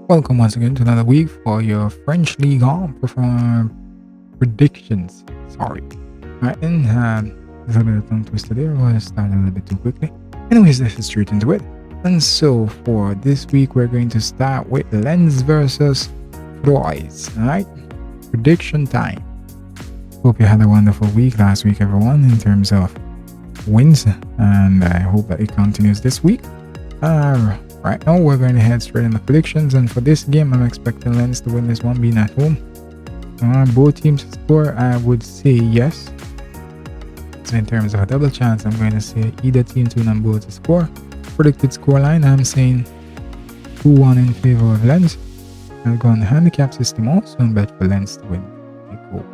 Welcome once again to another week for your French League predictions. Sorry. Alright, and a little bit of tongue twister there. I started a little bit too quickly. Anyways, let's get straight into it. And so for this week, we're going to start with Lens versus Troyes. Alright, prediction time. Hope you had a wonderful week last week, everyone, in terms of wins, and I hope that it continues this week. Right now, we're going to head straight into predictions, and for this game, I'm expecting Lens to win this one, being at home. Both teams to score, I would say yes. So in terms of a double chance, I'm going to say either team to win and both to score. Predicted scoreline, I'm saying 2-1 in favor of Lens. I'll go on the handicap system also and bet for Lens to win a goal.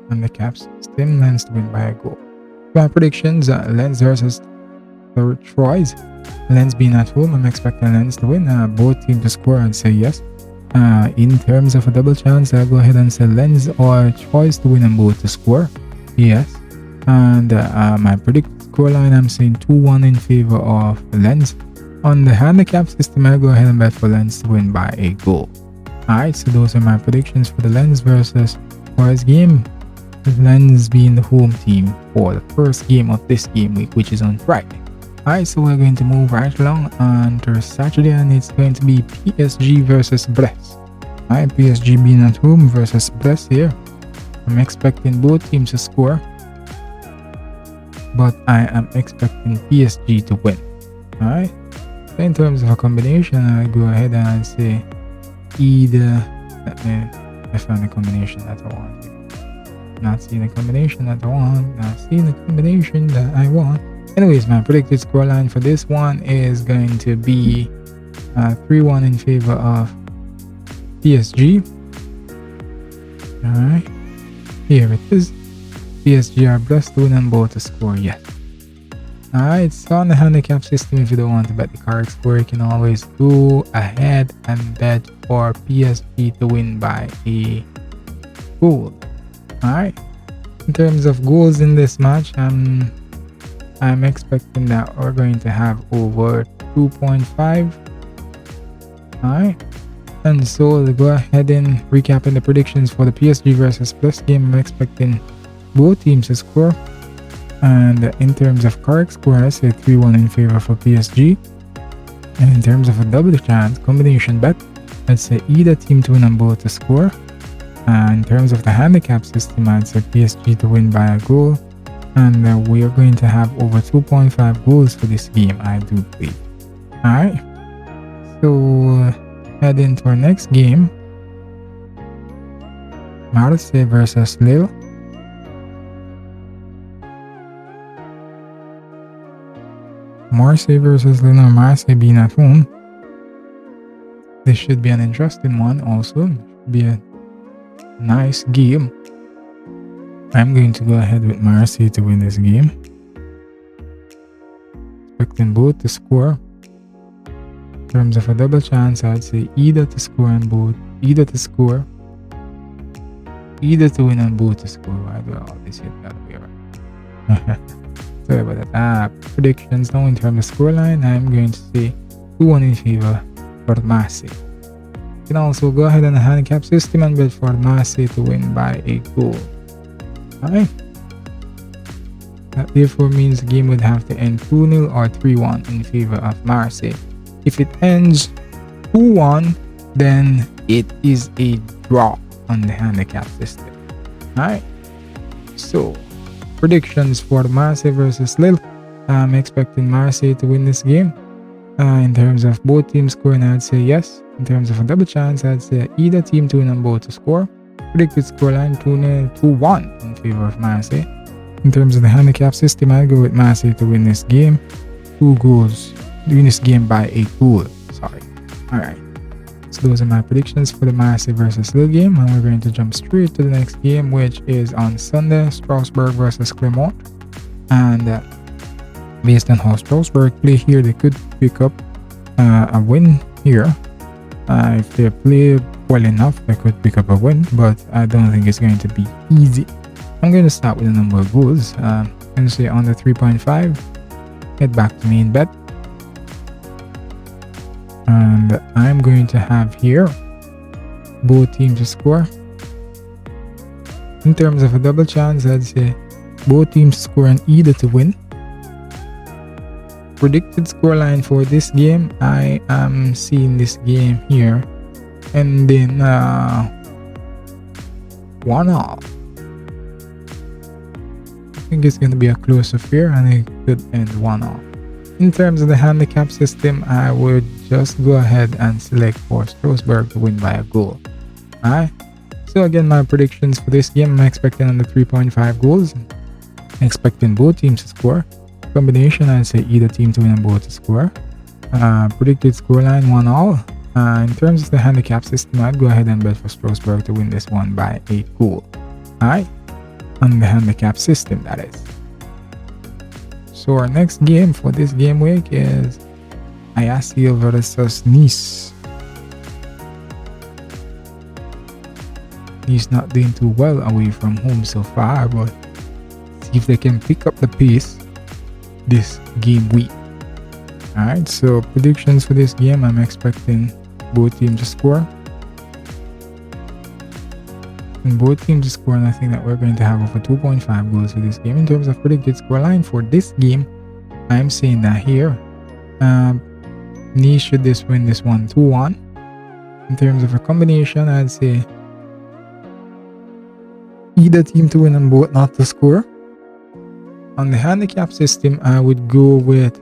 Handicap system, Lens to win by a goal. My predictions, Lens versus Troyes. Lens being at home, I'm expecting Lens to win. Both teams to score, I'd say yes. In terms of a double chance, I'll go ahead and say Lens or Troyes to win and both to score. Yes. And my predicted scoreline, I'm saying 2-1 in favor of Lens. On the handicap system, I'll go ahead and bet for Lens to win by a goal. Alright, so those are my predictions for the Lens versus Troyes game. Lens being the home team for the first game of this game week, which is on Friday. Alright, so we're going to move right along on to Saturday, and it's going to be PSG versus Brest. Alright, PSG being at home versus Brest here. I'm expecting both teams to score, but I am expecting PSG to win. Alright, so in terms of a combination, I'll go ahead and say either. I found the combination that I want. Not seeing the combination that I want. Not seeing the combination that I want. Anyways, my predicted scoreline for this one is going to be 3-1 in favor of PSG. Alright, here it is. PSG are blessed to win and both to score, yes. Alright, so on the handicap system, if you don't want to bet the correct score, you can always go ahead and bet for PSG to win by a goal. Alright, in terms of goals in this match, I'm expecting that we're going to have over 2.5. Alright, and so to go ahead and recapping the predictions for the PSG versus Plus game, I'm expecting both teams to score. And in terms of correct score, I say 3-1 in favor for PSG. And in terms of a double chance combination bet, I'd say either team to win and both to score. In terms of the handicap system, I'd say PSG to win by a goal. And we are going to have over 2.5 goals for this game, I do believe. Alright, so head into our next game. Marseille versus Lille. Marseille versus Lille, Marseille being at home. This should be an interesting one also. Should be a nice game. I'm going to go ahead with Marseille to win this game. Expecting both to score. In terms of a double chance, I'd say either to score and both. Either to score. Either to win and both to score. Why do I always hit that way around? Sorry about that. Predictions now in terms of scoreline, I'm going to say 2-1 in favor for Marseille. You can also go ahead on the handicap system and bet for Marseille to win by a goal. Alright. That therefore means the game would have to end 2-0 or 3-1 in favor of Marseille. If it ends 2-1, then it is a draw on the handicap system. Alright. So, predictions for Marseille versus Lille. I'm expecting Marseille to win this game. In terms of both teams scoring, I'd say yes. In terms of a double chance, I'd say either team to win and both to score. Predicted scoreline 2-1 in favor of Marseille. In terms of the handicap system, I'll go with Marseille to win this game. 2 goals. Win this game by a goal. Sorry. Alright. So those are my predictions for the Marseille versus Lille game. And we're going to jump straight to the next game, which is on Sunday. Strasbourg versus Clermont. And based on how Strasbourg play here, they could pick up a win here. If they play well enough, they could pick up a win, but I don't think it's going to be easy. I'm going to start with a number of goals. I'm going to say under 3.5. Head back to main bet. And I'm going to have here both teams to score. In terms of a double chance, I'd say both teams score and either to win. Predicted scoreline for this game, I am seeing this game here ending 1-1. I think it's going to be a close affair and it could end 1-1. In terms of the handicap system, I would just go ahead and select for Strasbourg to win by a goal. Alright, so again, my predictions for this game, I'm expecting under 3.5 goals. Expecting both teams to score. Combination, I'd say either team to win and both to score. Predicted scoreline 1-1. In terms of the handicap system, I'd go ahead and bet for Strasbourg to win this one by a goal. Alright, on the handicap system, that is. So our next game for this game week is Lazio versus Nice. Nice not doing too well away from home so far, but see if they can pick up the pace this game week. Alright, so predictions for this game, I'm expecting both teams to score. And both teams to score, and I think that we're going to have over 2.5 goals for this game. In terms of predicted scoreline for this game, I'm saying that here Nice should win this one 2-1. In terms of a combination, I'd say either team to win and both not to score. On the handicap system, I would go with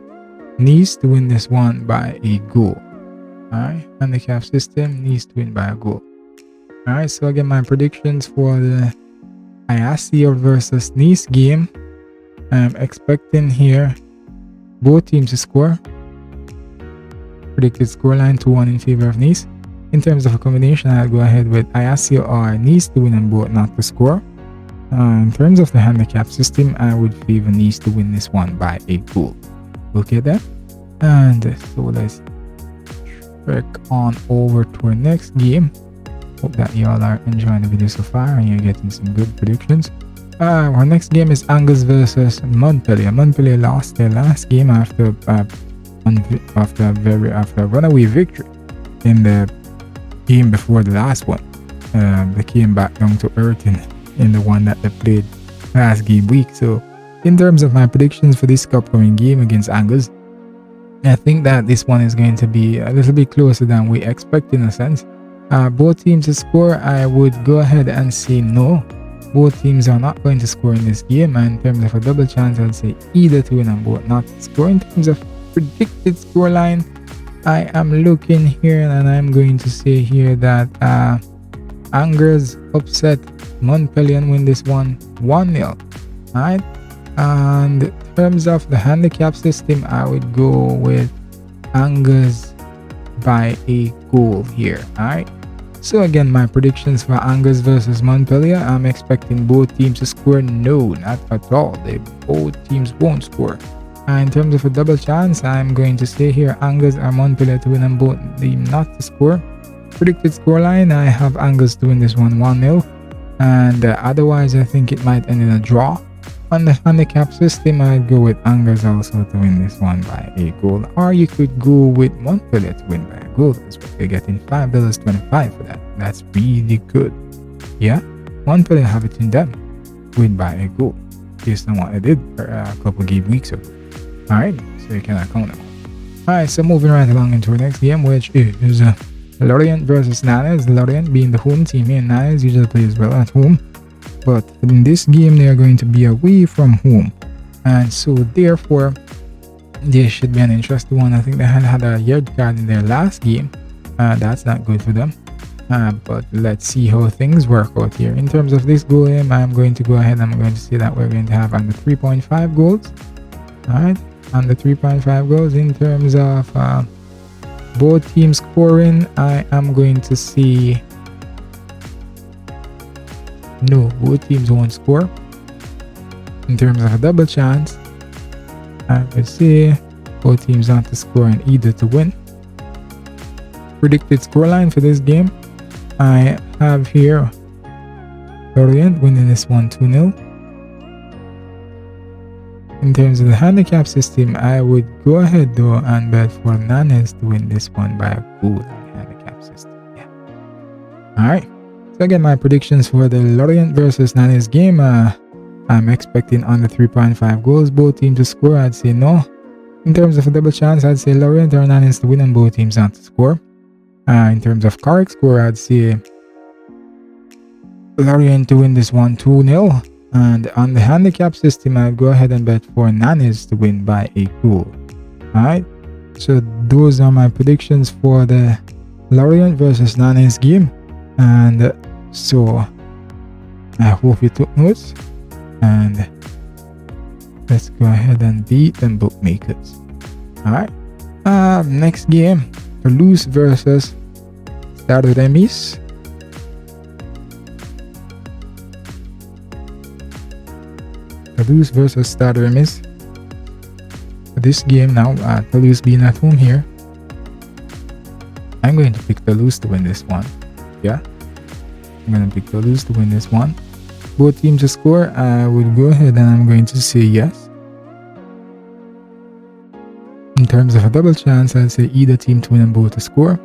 Nice to win this one by a goal. Alright, handicap system, Nice to win by a goal. Alright, so again, my predictions for the Lazio versus Nice game, I'm expecting here both teams to score. Predicted scoreline 2-1 in favor of Nice. In terms of a combination, I'll go ahead with Lazio or Nice to win and both not to score. In terms of the handicap system, I would favor Nice to win this one by a goal. Okay then? And so let's trek on over to our next game. Hope that y'all are enjoying the video so far and you're getting some good predictions. Our next game is Angers versus Montpellier. Montpellier lost their last game after a runaway victory in the game before the last one. They came back down to earth in the one that they played last game week. So in terms of my predictions for this upcoming game against Angers, I think that this one is going to be a little bit closer than we expect in a sense. Both teams to score, I would go ahead and say no. Both teams are not going to score in this game. And in terms of a double chance, I'd say either to win and both not to score. In terms of predicted scoreline, I am looking here and I'm going to say here that Angers upset Montpellier and win this one 1-0. Alright, and in terms of the handicap system, I would go with Angers by a goal here. Alright, so again, my predictions for Angers versus Montpellier, I'm expecting both teams to score. No, not at all. Both teams won't score. In terms of a double chance, I'm going to say here Angers or Montpellier to win and both team not to score. Predicted scoreline, I have Angers to win this one 1-0. And otherwise, I think it might end in a draw. On the handicap system, I'd go with Angers also to win this one by a goal. Or you could go with Montpellier to win by a goal. That's what you're getting $5.25 for that. That's really good. Yeah, Montpellier have it in them. Win by a goal. Based on what I did a couple game weeks ago. Alright, so you cannot count them. Alright, so moving right along into our next game, which is Lorient versus Nantes. Lorient being the home team here. Nantes usually plays well at home, but in this game they are going to be away from home, and so therefore this should be an interesting one. I think they had a yellow card in their last game. That's not good for them, but let's see how things work out here. In terms of this goal game, I'm going to go ahead, I'm going to say that we're going to have under 3.5 goals. Alright, under 3.5 goals. In terms of both teams scoring, I am going to see no, both teams won't score. In terms of a double chance, I would say both teams not to score and either to win. Predicted scoreline for this game, I have here Lorient winning this one 2-0. In terms of the handicap system, I would go ahead though and bet for Nantes to win this one by a goal on the handicap system. Yeah. Alright. So again, my predictions for the Lorient versus Nantes game. I'm expecting under 3.5 goals. Both teams to score, I'd say no. In terms of a double chance, I'd say Lorient or Nantes to win and both teams not to score. In terms of correct score, I'd say Lorient to win this one 2-0. And on the handicap system, I'd go ahead and bet for Nantes to win by a goal. Alright, so those are my predictions for the Lorient versus Nantes game. And so I hope you took notes. And let's go ahead and beat them bookmakers. Alright, next game, Toulouse versus Stade Reims. Toulouse versus Stade Reims. For this game now, Toulouse being at home here, I'm going to pick Toulouse to win this one. Yeah, I'm going to pick Toulouse to win this one. Both teams to score, I would go ahead and I'm going to say yes. In terms of a double chance, I'd say either team to win and both to score.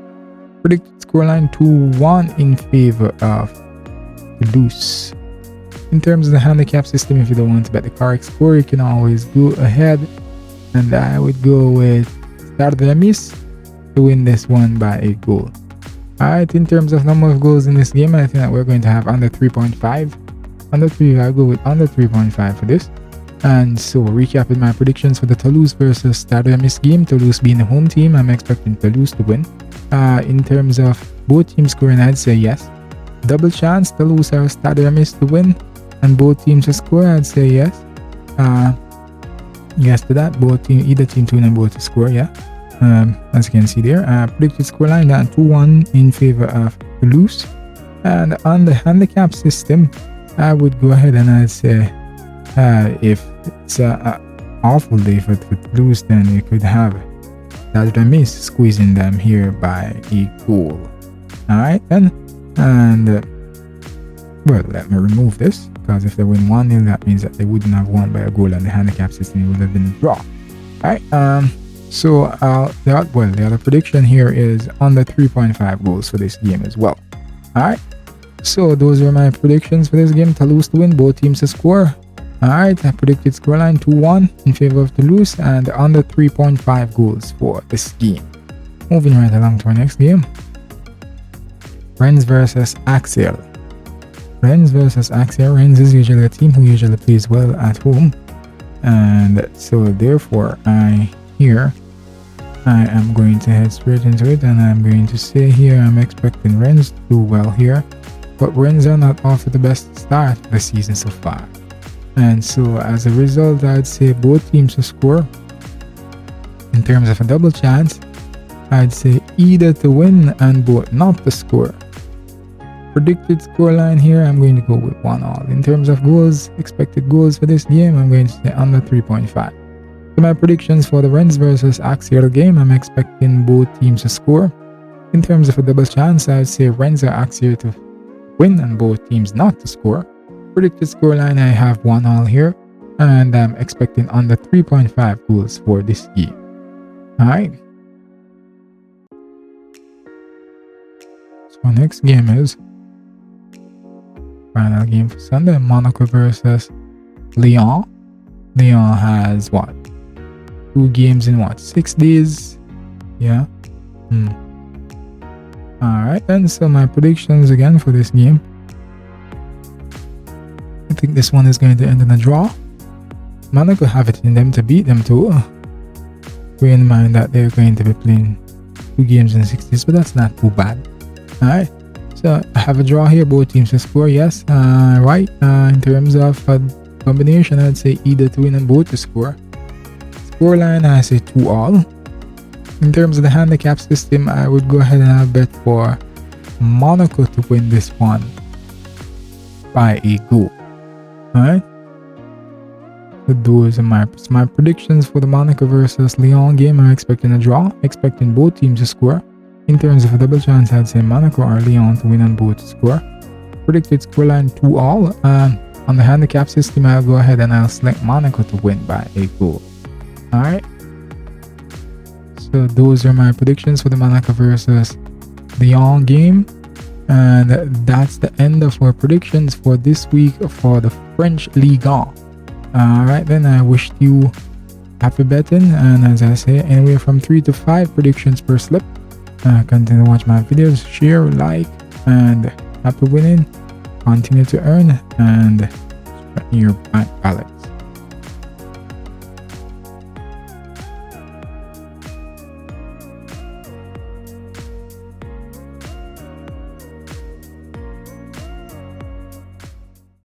Predicted scoreline 2-1 in favor of Toulouse. In terms of the handicap system, if you don't want to bet the correct score, you can always go ahead and I would go with Stade Reims to win this one by a goal. Alright, in terms of number of goals in this game, I think that we're going to have under 3.5. Under 3, I'll go with under 3.5 for this. And so, recapping my predictions for the Toulouse versus Stade Reims game, Toulouse being the home team, I'm expecting Toulouse to win. In terms of both teams scoring, I'd say yes. Double chance, Toulouse or Stade Reims to win. And both teams to score, I'd say yes. Yes to that. Either team to win and both to score, yeah. As you can see there. Predicted scoreline 2-1 in favor of Toulouse. And on the handicap system, I would go ahead and I'd say if it's an awful day for Toulouse, then you could have Stade Reims squeezing them here by a goal. Alright then. And well, let me remove this. Because if they win 1-0, that means that they wouldn't have won by a goal on the handicap system. It would have been a draw. Alright, so the other prediction here is under 3.5 goals for this game as well. Alright, so those are my predictions for this game. Toulouse to win, both teams to score. Alright, I predicted scoreline 2-1 in favor of Toulouse and under 3.5 goals for this game. Moving right along to our next game. Rennes versus Axel. Rennes versus Axel. Rennes is usually a team who usually plays well at home, and so therefore I am going to head straight into it, and I'm going to say here I'm expecting Rennes to do well here, but Rennes are not off to the best start of the season so far, and so as a result I'd say both teams to score. In terms of a double chance, I'd say either to win and both not to score. Predicted scoreline here, I'm going to go with 1-1. In terms of goals, expected goals for this game, I'm going to say under 3.5. So my predictions for the Rennes versus Axel game, I'm expecting both teams to score. In terms of a double chance, I'd say Rennes or Axel to win and both teams not to score. Predicted scoreline, I have 1-1 here, and I'm expecting under 3.5 goals for this game. Alright. So our next game is final game for Sunday, Monaco versus Lyon. Lyon has what? 2 games in what? 6 days? Yeah. Alright, and so my predictions again for this game. I think this one is going to end in a draw. Monaco have it in them to beat them too. Bear in mind that they're going to be playing 2 games in 6 days, but that's not too bad. Alright. So I have a draw here, both teams to score, yes. Right, in terms of a combination, I'd say either to win and both to score. Scoreline, I say 2-2. In terms of the handicap system, I would go ahead and I'll bet for Monaco to win this one by a goal. Alright, so those are my predictions for the Monaco versus Lyon game. I'm expecting a draw, expecting both teams to score. In terms of a double chance, I'd say Monaco or Lyon to win and both to score. Predicted scoreline 2-2. On the handicap system, I'll go ahead and I'll select Monaco to win by a goal. Alright. So those are my predictions for the Monaco versus Lyon game. And that's the end of our predictions for this week for the French Ligue 1. Alright then, I wish you happy betting, and as I say, anywhere from 3 to 5 predictions per slip. Continue to watch my videos, share, like, and happy winning. Continue to earn and strengthen your bank balance.